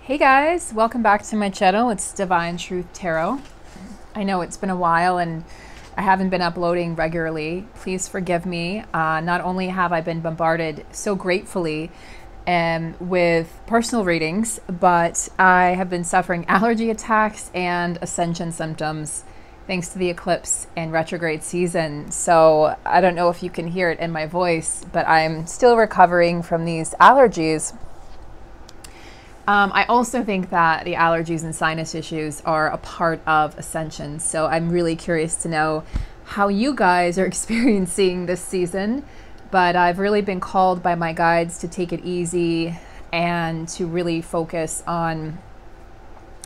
Hey guys, welcome back to my channel. It's Divine Truth Tarot. I know it's been a while and I haven't been uploading regularly. Please forgive me. Not only have I been bombarded so gratefully with personal readings, but I have been suffering allergy attacks and ascension symptoms thanks to the eclipse and retrograde season. So I don't know if you can hear it in my voice, but I'm still recovering from these allergies. I also think that the allergies and sinus issues are a part of ascension. So I'm really curious to know how you guys are experiencing this season. But I've really been called by my guides to take it easy and to really focus on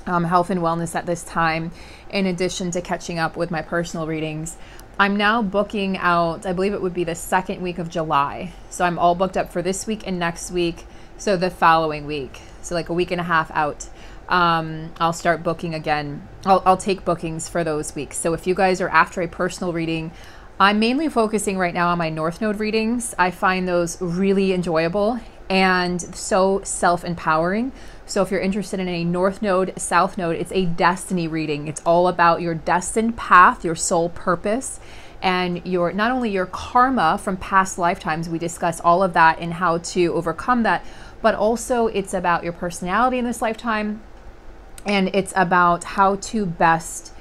health and wellness at this time, in addition to catching up with my personal readings. I'm now booking out, I believe it would be the second week of July. So I'm all booked up for this week and next week. So the following week, so like a week and a half out, I'll start booking again. I'll take bookings for those weeks. So if you guys are after a personal reading, I'm mainly focusing right now on my North Node readings. I find those really enjoyable and so self-empowering. So if you're interested in a North Node, South Node, it's a destiny reading. It's all about your destined path, your soul purpose, and your not only your karma from past lifetimes. We discuss all of that and how to overcome that, but also it's about your personality in this lifetime, and it's about how to best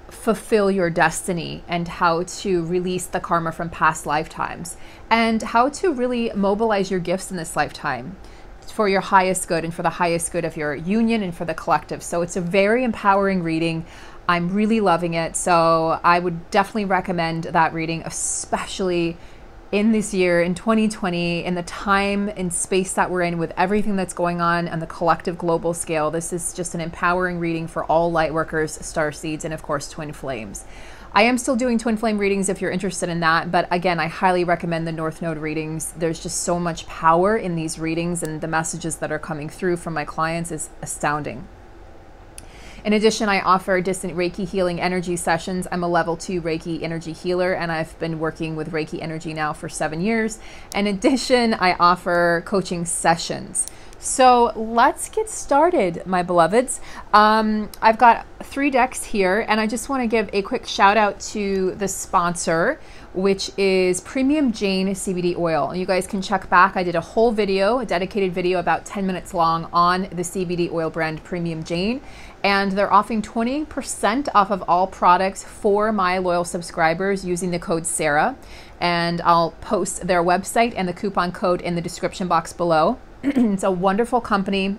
fulfill your destiny and how to release the karma from past lifetimes and how to really mobilize your gifts in this lifetime for your highest good and for the highest good of your union and for the collective. So it's a very empowering reading. I'm really loving it. So I would definitely recommend that reading, especially in this year, in 2020, in the time and space that we're in with everything that's going on the collective global scale. This is just an empowering reading for all light workers, starseeds, and of course, twin flames. I am still doing twin flame readings if you're interested in that. But again, I highly recommend the North Node readings. There's just so much power in these readings, and the messages that are coming through from my clients is astounding. In addition, I offer distant Reiki healing energy sessions. I'm a level 2 Reiki energy healer, and I've been working with Reiki energy now for 7 years. In addition, I offer coaching sessions. So let's get started, my beloveds. I've got 3 decks here, and I just want to give a quick shout out to the sponsor, which is Premium Jane CBD oil. You guys can check back. I did a whole video, a dedicated video about 10 minutes long on the CBD oil brand Premium Jane. And they're offering 20% off of all products for my loyal subscribers using the code Sarah. And I'll post their website and the coupon code in the description box below. It's a wonderful company,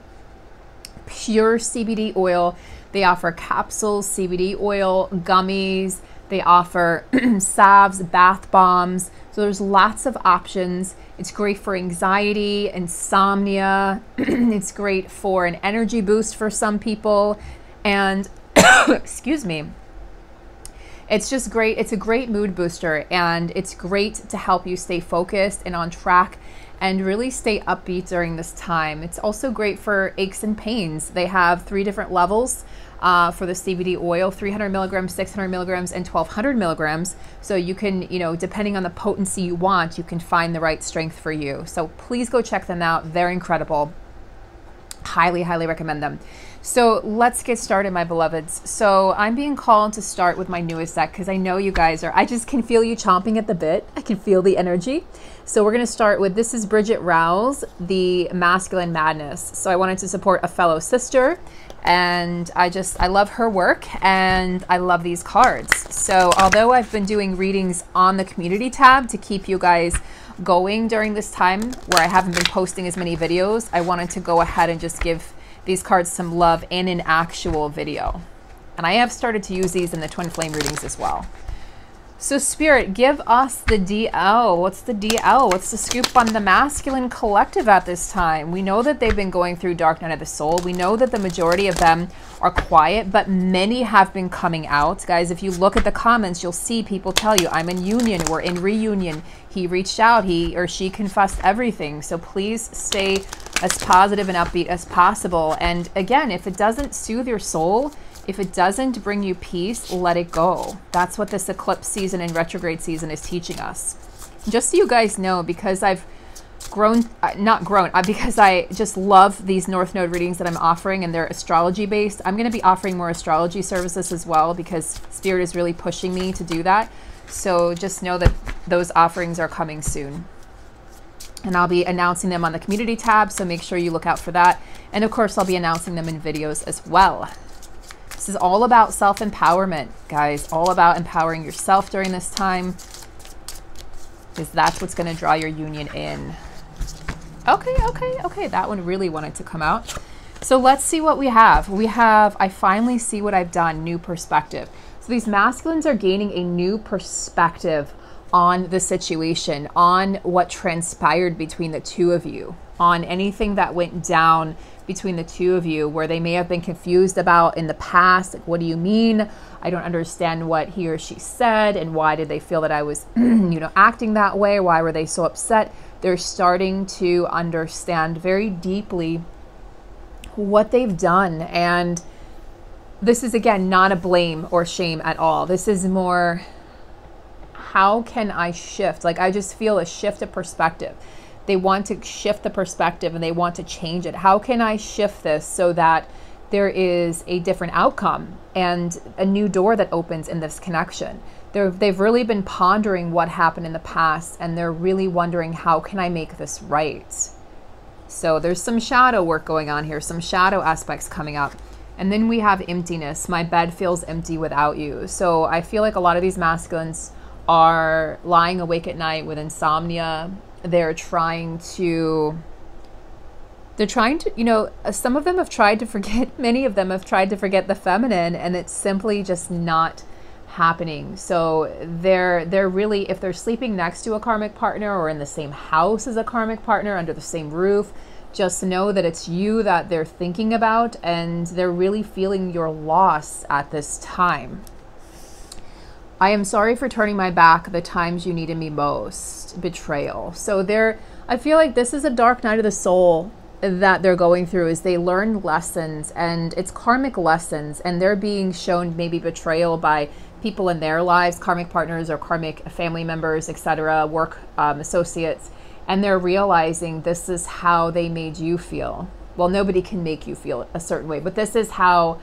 pure CBD oil. They offer capsules, CBD oil, gummies. They offer salves, bath bombs. So there's lots of options. It's great for anxiety, insomnia. It's great for an energy boost for some people. And excuse me, it's just great. It's a great mood booster, and it's great to help you stay focused and on track and really stay upbeat during this time. It's also great for aches and pains. They have 3 different levels for the CBD oil: 300 milligrams, 600 milligrams, and 1200 milligrams. So you can, depending on the potency you want, you can find the right strength for you. So please go check them out. They're incredible. Highly, highly recommend them. So let's get started, my beloveds. So I'm being called to start with my newest deck because I know you guys are, I just can feel you chomping at the bit. I can feel the energy. So we're going to start with, this is Bridget Rouse, the Masculine Madness. So I wanted to support a fellow sister, and I love her work, and I love these cards. So although I've been doing readings on the community tab to keep you guys going during this time where I haven't been posting as many videos, I wanted to go ahead and just give these cards some love in an actual video. And I have started to use these in the twin flame readings as well. So Spirit, give us the DL. What's the DL? What's the scoop on the masculine collective at this time? We know that they've been going through dark night of the soul. We know that the majority of them are quiet, but many have been coming out. Guys, if you look at the comments, you'll see people tell you, I'm in union, we're in reunion. He reached out, he or she confessed everything. So please stay as positive and upbeat as possible. And again, if it doesn't soothe your soul, if it doesn't bring you peace, let it go. That's what this eclipse season and retrograde season is teaching us. Just so you guys know, because I've grown, not grown, because I just love these North Node readings that I'm offering, and they're astrology based. I'm going to be offering more astrology services as well, because Spirit is really pushing me to do that. So just know that those offerings are coming soon. And I'll be announcing them on the community tab, so make sure you look out for that. And of course, I'll be announcing them in videos as well. This is all about self-empowerment, guys. All about empowering yourself during this time, because that's what's going to draw your union in. Okay. That one really wanted to come out. So let's see what we have. We have, I finally see what I've done, new perspective. So these masculines are gaining a new perspective on the situation, on what transpired between the two of you, on anything that went down between the two of you, where they may have been confused about in the past. Like, what do you mean? I don't understand what he or she said, and why did they feel that I was, acting that way? Why were they so upset? They're starting to understand very deeply what they've done. And this is, again, not a blame or shame at all. This is more, how can I shift? Like, I just feel a shift of perspective. They want to shift the perspective and they want to change it. How can I shift this so that there is a different outcome and a new door that opens in this connection? They've really been pondering what happened in the past, and they're really wondering, how can I make this right? So there's some shadow work going on here, some shadow aspects coming up. And then we have emptiness. My bed feels empty without you. So I feel like a lot of these masculines are lying awake at night with insomnia. They're trying to, some of them have tried to forget, many of them have tried to forget the feminine, and it's simply just not happening. So they're really, if they're sleeping next to a karmic partner or in the same house as a karmic partner, under the same roof, just know that it's you that they're thinking about, and they're really feeling your loss at this time. I am sorry for turning my back the times you needed me most. Betrayal. So I feel like this is a dark night of the soul that they're going through, is they learn lessons, and it's karmic lessons, and they're being shown maybe betrayal by people in their lives, karmic partners or karmic family members, etc., work associates, and they're realizing this is how they made you feel. Well, nobody can make you feel a certain way, but this is how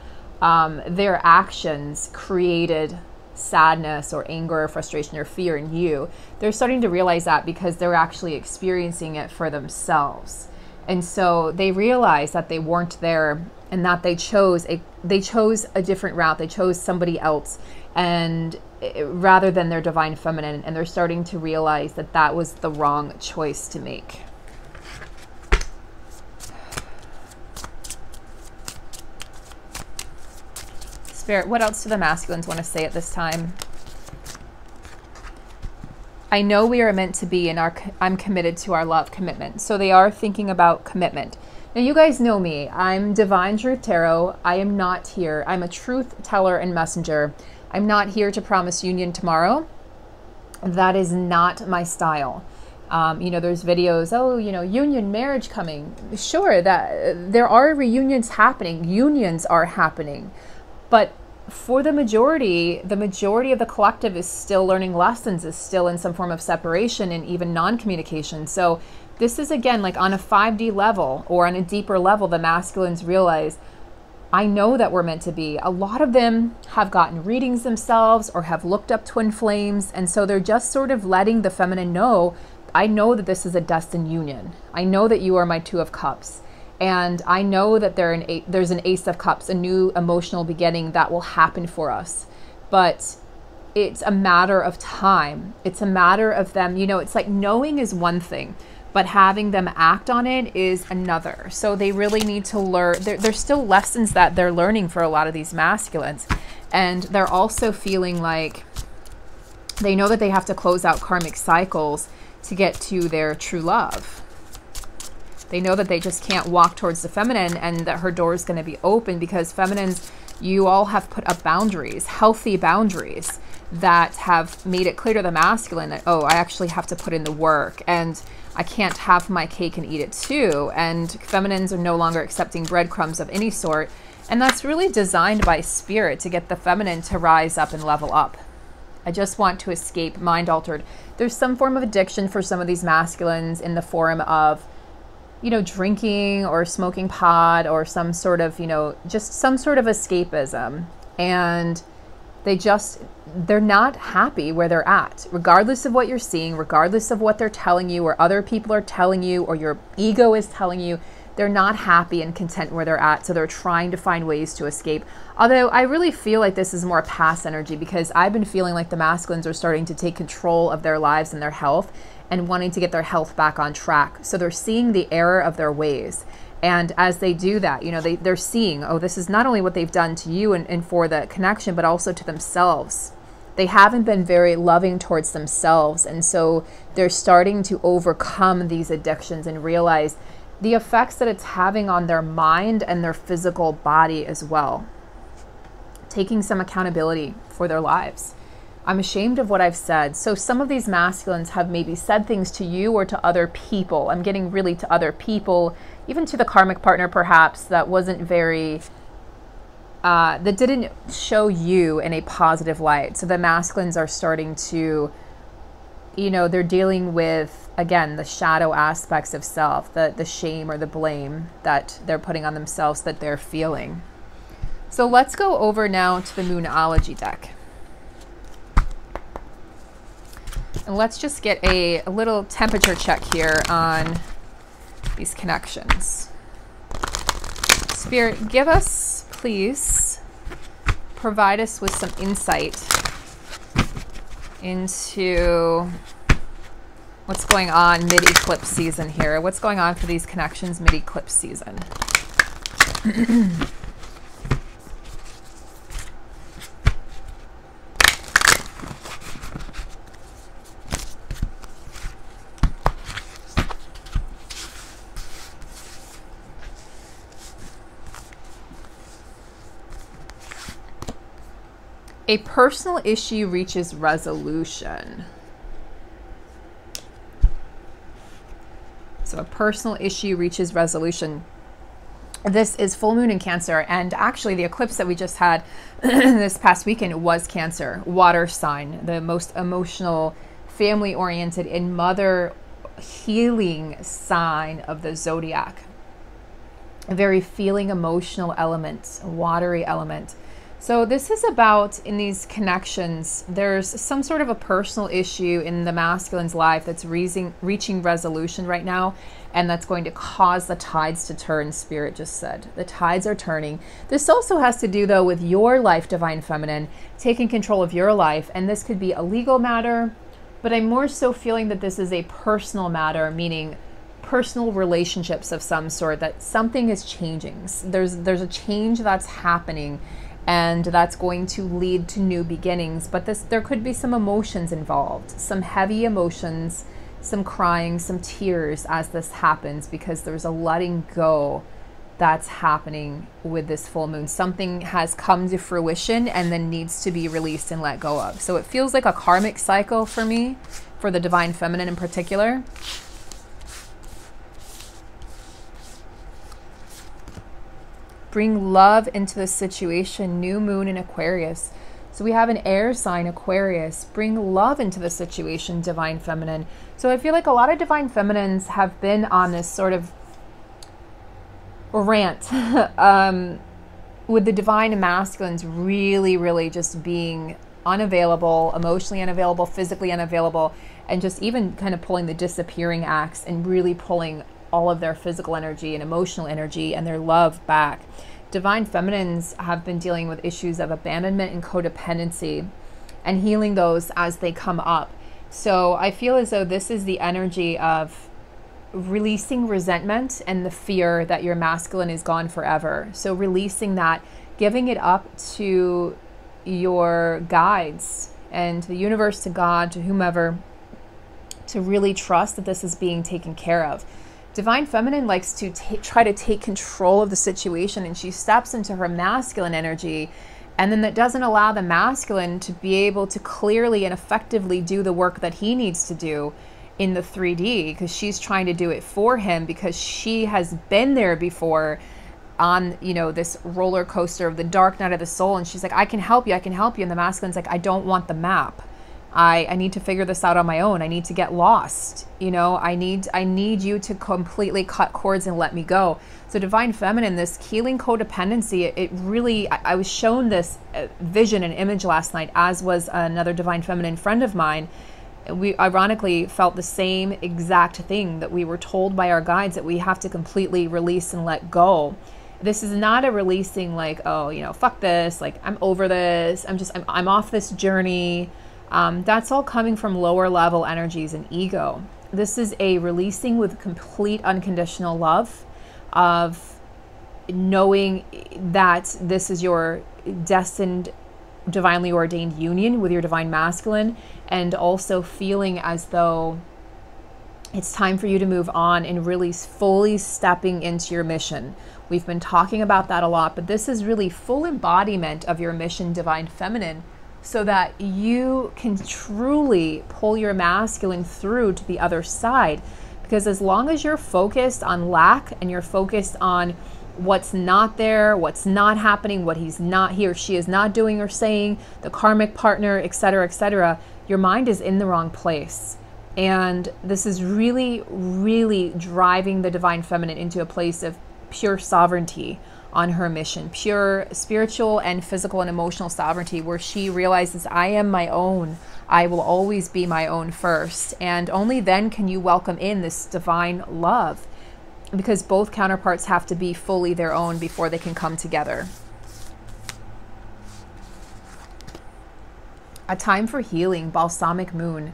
their actions created sadness or anger or frustration or fear in you. They're starting to realize that because they're actually experiencing it for themselves. And so they realize that they weren't there, and that they chose a different route. They chose somebody else, and rather than their divine feminine, and they're starting to realize that that was the wrong choice to make. Spirit, what else do the masculines want to say at this time? I know we are meant to be, and I'm committed to our love commitment. So they are thinking about commitment. Now, you guys know me. I'm Divine Truth Tarot. I am not here. I'm a truth teller and messenger. I'm not here to promise union tomorrow. That is not my style. There's videos, union, marriage coming. Sure, that there are reunions happening. Unions are happening. But for the majority of the collective is still learning lessons, is still in some form of separation and even non-communication. So this is, again, like on a 5D level or on a deeper level, the masculines realize, I know that we're meant to be. A lot of them have gotten readings themselves or have looked up twin flames. And so they're just sort of letting the feminine know, I know that this is a destined union. I know that you are my Two of Cups. And I know that there's an Ace of Cups, a new emotional beginning that will happen for us. But it's a matter of time. It's a matter of them, it's like knowing is one thing, but having them act on it is another. So they really need to learn. There's still lessons that they're learning for a lot of these masculines. And they're also feeling like they know that they have to close out karmic cycles to get to their true love. They know that they just can't walk towards the feminine, and that her door is going to be open, because feminines, you all have put up boundaries, healthy boundaries that have made it clear to the masculine that, oh, I actually have to put in the work, and I can't have my cake and eat it too. And feminines are no longer accepting breadcrumbs of any sort. And that's really designed by Spirit to get the feminine to rise up and level up. I just want to escape, mind altered. There's some form of addiction for some of these masculines in the form of, drinking or smoking pot or some sort of, just some sort of escapism. And they're not happy where they're at, regardless of what you're seeing, regardless of what they're telling you or other people are telling you or your ego is telling you. They're not happy and content where they're at, so they're trying to find ways to escape. Although I really feel like this is more past energy, because I've been feeling like the masculines are starting to take control of their lives and their health and wanting to get their health back on track. So they're seeing the error of their ways. And as they do that, they're seeing, oh, this is not only what they've done to you and for the connection, but also to themselves. They haven't been very loving towards themselves. And so they're starting to overcome these addictions and realize the effects that it's having on their mind and their physical body as well. Taking some accountability for their lives. I'm ashamed of what I've said. So some of these masculines have maybe said things to you or to other people. I'm getting really to other people, even to the karmic partner perhaps, that wasn't very, that didn't show you in a positive light. So the masculines are starting to, they're dealing with, again, the shadow aspects of self, the shame or the blame that they're putting on themselves that they're feeling. So let's go over now to the Moonology deck. And let's just get a little temperature check here on these connections. Spirit, give us, please, provide us with some insight into what's going on mid-eclipse season here. What's going on for these connections mid-eclipse season? A personal issue reaches resolution. So a personal issue reaches resolution. This is full moon in Cancer, and actually the eclipse that we just had this past weekend was Cancer, water sign, the most emotional, family-oriented, and mother healing sign of the zodiac. A very feeling, emotional element, a watery element. So this is about, in these connections, there's some sort of a personal issue in the masculine's life that's reaching resolution right now, and that's going to cause the tides to turn, Spirit just said. The tides are turning. This also has to do, though, with your life, Divine Feminine, taking control of your life, and this could be a legal matter, but I'm more so feeling that this is a personal matter, meaning personal relationships of some sort, that something is changing. There's a change that's happening, and that's going to lead to new beginnings. But there could be some emotions involved, some heavy emotions, some crying, some tears as this happens, because there's a letting go that's happening with this full moon. Something has come to fruition and then needs to be released and let go of. So it feels like a karmic cycle for me, for the Divine Feminine in particular. Bring love into the situation, new moon in Aquarius. So we have an air sign, Aquarius. Bring love into the situation, Divine Feminine. So I feel like a lot of Divine Feminines have been on this sort of rant with the Divine Masculines really, really just being unavailable, emotionally unavailable, physically unavailable, and just even kind of pulling the disappearing axe and really pulling all of their physical energy and emotional energy and their love back. Divine Feminines have been dealing with issues of abandonment and codependency and healing those as they come up. So I feel as though this is the energy of releasing resentment and the fear that your masculine is gone forever. So releasing that, giving it up to your guides and to the universe, to God, to whomever, to really trust that this is being taken care of. Divine Feminine likes to try to take control of the situation, and she steps into her masculine energy, and then that doesn't allow the masculine to be able to clearly and effectively do the work that he needs to do in the 3D, because she's trying to do it for him, because she has been there before on, you know, this roller coaster of the dark night of the soul, and she's like, I can help you, and the masculine's like, I don't want the map. I need to figure this out on my own. I need to get lost. You know, I need you to completely cut cords and let me go. So divine feminine, this healing codependency, it really, I was shown this vision and image last night, as was another divine feminine friend of mine. We ironically felt the same exact thing, that we were told by our guides that we have to completely release and let go. This is not a releasing like, oh, you know, fuck this, like I'm over this, I'm off this journey. That's all coming from lower level energies and ego. This is a releasing with complete unconditional love, of knowing that this is your destined divinely ordained union with your divine masculine, and also feeling as though it's time for you to move on and really fully stepping into your mission. We've been talking about that a lot, but this is really full embodiment of your mission, divine feminine, so that you can truly pull your masculine through to the other side. Because as long as you're focused on lack and you're focused on what's not there, what's not happening, what he or she is not doing or saying, the karmic partner, etc., your mind is in the wrong place. And this is really, really driving the divine feminine into a place of pure sovereignty on her mission, pure spiritual and physical and emotional sovereignty, where she realizes, I am my own. I will always be my own first. And only then can you welcome in this divine love, because both counterparts have to be fully their own before they can come together. A time for healing, balsamic moon.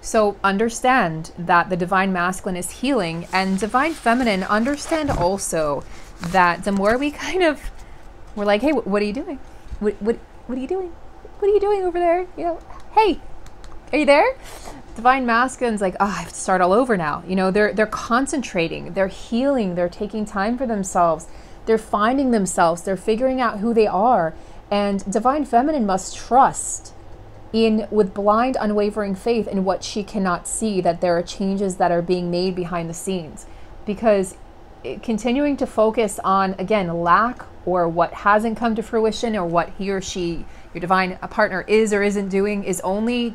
So understand that the divine masculine is healing, and divine feminine, understand also that the more we we're like, hey, what are you doing? What are you doing? What are you doing over there? You know, hey, are you there? Divine masculine's like, oh, I have to start all over now. You know, they're concentrating, they're healing, they're taking time for themselves, they're finding themselves, they're figuring out who they are. And divine feminine must trust with blind, unwavering faith in what she cannot see, that there are changes that are being made behind the scenes. Because continuing to focus on, again, lack, or what hasn't come to fruition, or what he or she, your divine partner, is or isn't doing, is only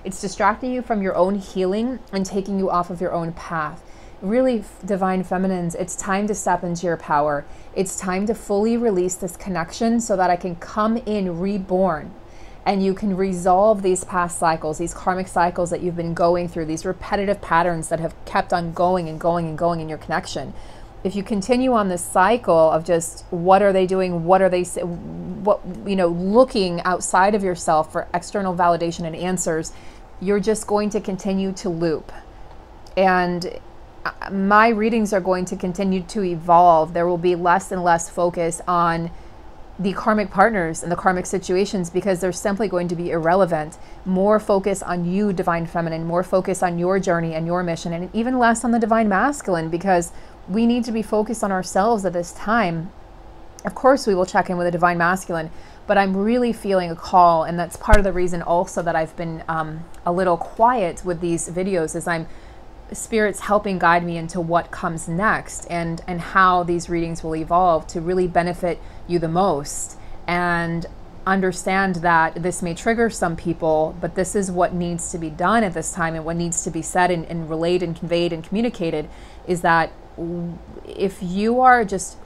it's distracting you from your own healing and taking you off of your own path. Really, divine feminines, it's time to step into your power. It's time to fully release this connection so that I can come in reborn. And you can resolve these past cycles, these karmic cycles that you've been going through, these repetitive patterns that have kept on going and going and going in your connection. If you continue on this cycle of just, what are they doing? What are they, looking outside of yourself for external validation and answers, you're just going to continue to loop. And my readings are going to continue to evolve. There will be less and less focus on the karmic partners and the karmic situations, because they're simply going to be irrelevant. More focus on you, divine feminine, more focus on your journey and your mission, and even less on the divine masculine, because we need to be focused on ourselves at this time. Of course, we will check in with the divine masculine, but I'm really feeling a call, and that's part of the reason also that I've been a little quiet with these videos, is Spirit's helping guide me into what comes next, and how these readings will evolve to really benefit you the most. And understand that this may trigger some people, but this is what needs to be done at this time, and what needs to be said and relayed and conveyed and communicated, is that if you are just,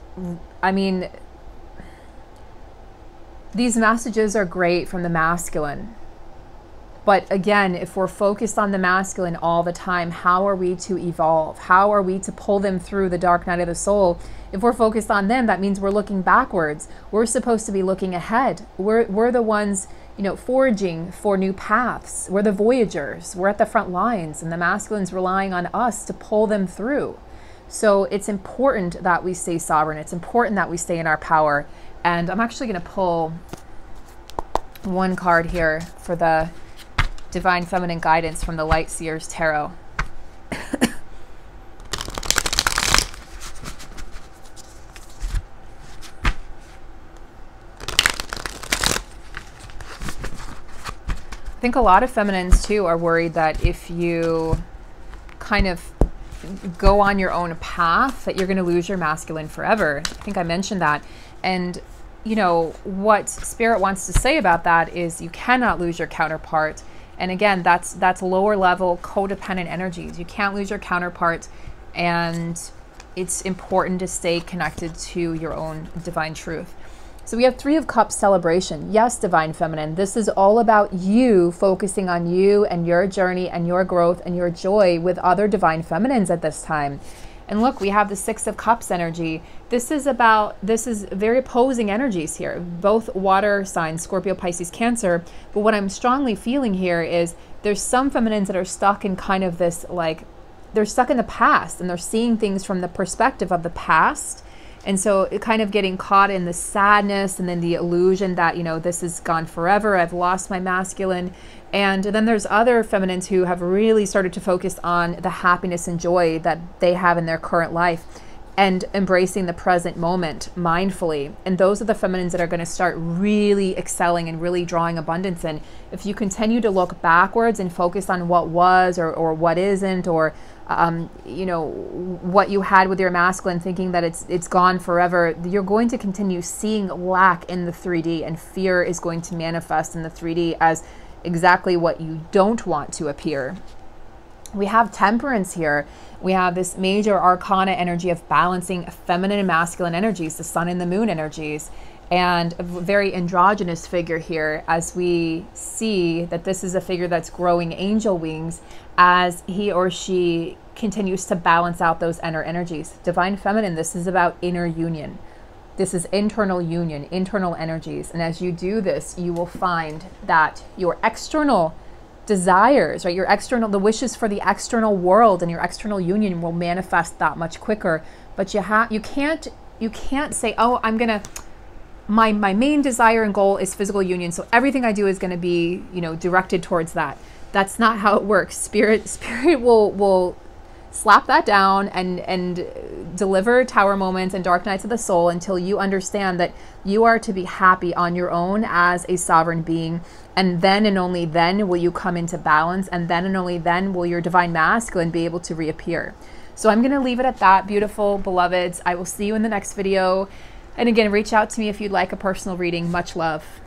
these messages are great from the masculine. But again, if we're focused on the masculine all the time, how are we to evolve? How are we to pull them through the dark night of the soul? If we're focused on them, that means we're looking backwards. We're supposed to be looking ahead. We're the ones, foraging for new paths. We're the voyagers. We're at the front lines, and the masculine's relying on us to pull them through. So it's important that we stay sovereign. It's important that we stay in our power. And I'm actually going to pull one card here for the Divine Feminine Guidance from the Light Seers Tarot. I think a lot of feminines too are worried that if you kind of go on your own path, that you're going to lose your masculine forever. I think I mentioned that. And what Spirit wants to say about that is you cannot lose your counterpart. And again, that's lower level codependent energies. You can't lose your counterpart, and it's important to stay connected to your own divine truth. So we have Three of Cups celebration. Yes, Divine Feminine, this is all about you focusing on you and your journey and your growth and your joy with other Divine Feminines at this time. And look, we have the Six of Cups energy. This is very opposing energies here, both water signs, Scorpio, Pisces, Cancer. But what I'm strongly feeling here is there's some feminines that are stuck in kind of this, like, they're stuck in the past, and they're seeing things from the perspective of the past. And so it kind of getting caught in the sadness and then the illusion that, you know, this is gone forever. I've lost my masculine. And then there's other feminines who have really started to focus on the happiness and joy that they have in their current life and embracing the present moment mindfully. And those are the feminines that are going to start really excelling and really drawing abundance in. If you continue to look backwards and focus on what was or what isn't, or you know, what you had with your masculine, thinking that it's gone forever, you're going to continue seeing lack in the 3D, and fear is going to manifest in the 3D as exactly what you don't want to appear. We have Temperance here. We have this major arcana energy of balancing feminine and masculine energies, the sun and the moon energies, and a very androgynous figure here, as we see that this is a figure that's growing angel wings as he or she continues to balance out those inner energies. Divine Feminine, this is about inner union. This is internal union, internal energies. And as you do this, you will find that your external desires, right, your external, the wishes for the external world and your external union will manifest that much quicker. But you can't say, oh, I'm gonna, my main desire and goal is physical union, so everything I do is going to be, you know, directed towards that. That's not how it works. Spirit will slap that down and deliver tower moments and dark nights of the soul until you understand that you are to be happy on your own as a sovereign being. And then and only then will you come into balance, and then and only then will your divine masculine be able to reappear. So I'm going to leave it at that, beautiful beloveds. I will see you in the next video. And again, reach out to me if you'd like a personal reading. Much love.